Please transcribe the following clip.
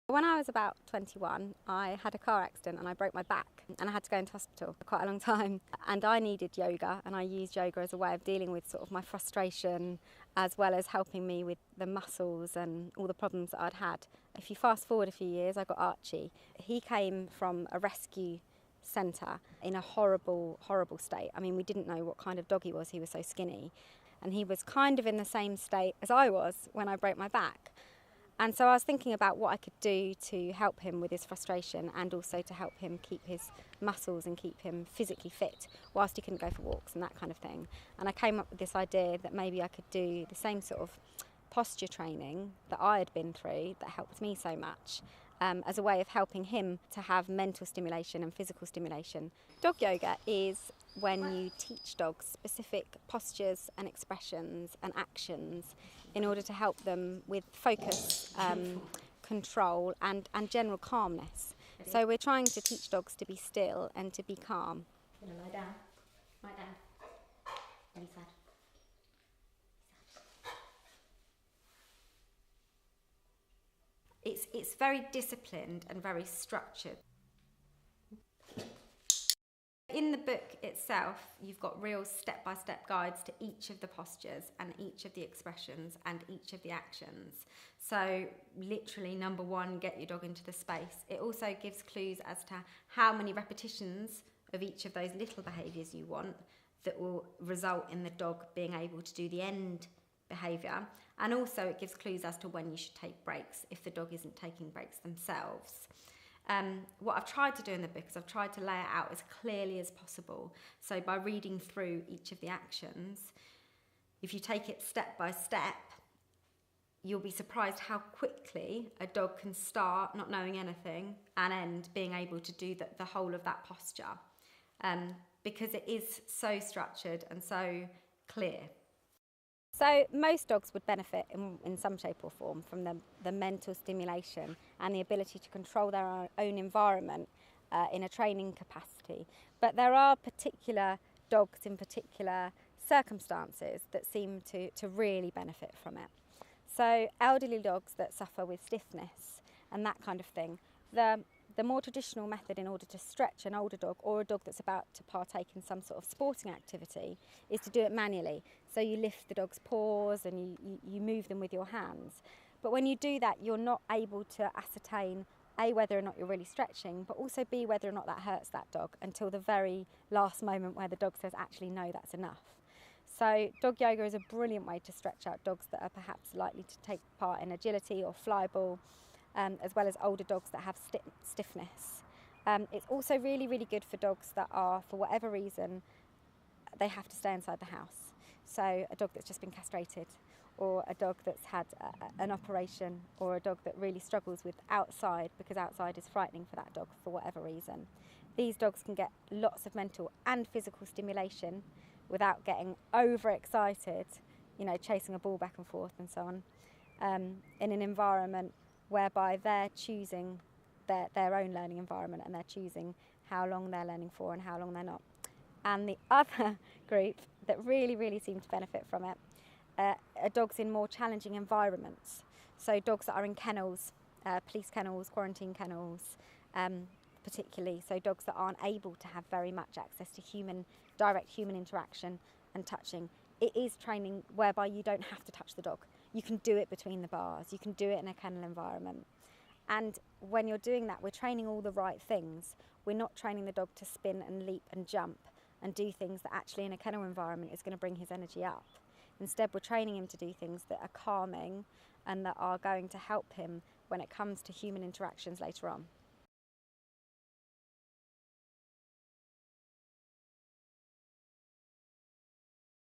When I was about 21, I had a car accident and I broke my back and I had to go into hospital for quite a long time. And I needed yoga, and I used yoga as a way of dealing with sort of my frustration, as well as helping me with the muscles and all the problems that I'd had. If you fast forward a few years, I got Archie. He came from a rescue centre in a horrible, horrible state. I mean, we didn't know what kind of dog he was so skinny. And he was kind of in the same state as I was when I broke my back. And so I was thinking about what I could do to help him with his frustration, and also to help him keep his muscles and keep him physically fit whilst he couldn't go for walks and that kind of thing. And I came up with this idea that maybe I could do the same sort of posture training that I had been through that helped me so much, as a way of helping him to have mental stimulation and physical stimulation. Dog yoga is when you teach dogs specific postures and expressions and actions in order to help them with focus, control and general calmness. So we're trying to teach dogs to be still and to be calm. Gonna lie down. Lie down. Really sad. It's very disciplined and very structured. In the book itself, you've got real step-by-step guides to each of the postures and each of the expressions and each of the actions. So literally, number one, get your dog into the space. It also gives clues as to how many repetitions of each of those little behaviours you want that will result in the dog being able to do the end behaviour. And also it gives clues as to when you should take breaks if the dog isn't taking breaks themselves. What I've tried to do in the book is I've tried to lay it out as clearly as possible. So by reading through each of the actions, if you take it step by step, you'll be surprised how quickly a dog can start not knowing anything and end being able to do the whole of that posture, because it is so structured and so clear. So most dogs would benefit in some shape or form from the mental stimulation and the ability to control their own environment in a training capacity. But there are particular dogs in particular circumstances that seem to really benefit from it. So elderly dogs that suffer with stiffness and that kind of thing, the more traditional method in order to stretch an older dog or a dog that's about to partake in some sort of sporting activity is to do it manually. So you lift the dog's paws and you move them with your hands. But when you do that, you're not able to ascertain A, whether or not you're really stretching, but also B, whether or not that hurts that dog until the very last moment where the dog says, actually, no, that's enough. So dog yoga is a brilliant way to stretch out dogs that are perhaps likely to take part in agility or flyball, as well as older dogs that have stiffness. It's also really, really good for dogs that are, for whatever reason, they have to stay inside the house. So a dog that's just been castrated, or a dog that's had an operation, or a dog that really struggles with outside because outside is frightening for that dog for whatever reason. These dogs can get lots of mental and physical stimulation without getting overexcited, chasing a ball back and forth and so on, in an environment whereby they're choosing their own learning environment, and they're choosing how long they're learning for and how long they're not. And the other group that really, really seem to benefit from it are dogs in more challenging environments. So dogs that are in kennels, police kennels, quarantine kennels, particularly. So dogs that aren't able to have very much access to direct human interaction and touching. It is training whereby you don't have to touch the dog. You can do it between the bars. You can do it in a kennel environment. And when you're doing that, we're training all the right things. We're not training the dog to spin and leap and jump and do things that actually in a kennel environment is going to bring his energy up. Instead, we're training him to do things that are calming and that are going to help him when it comes to human interactions later on.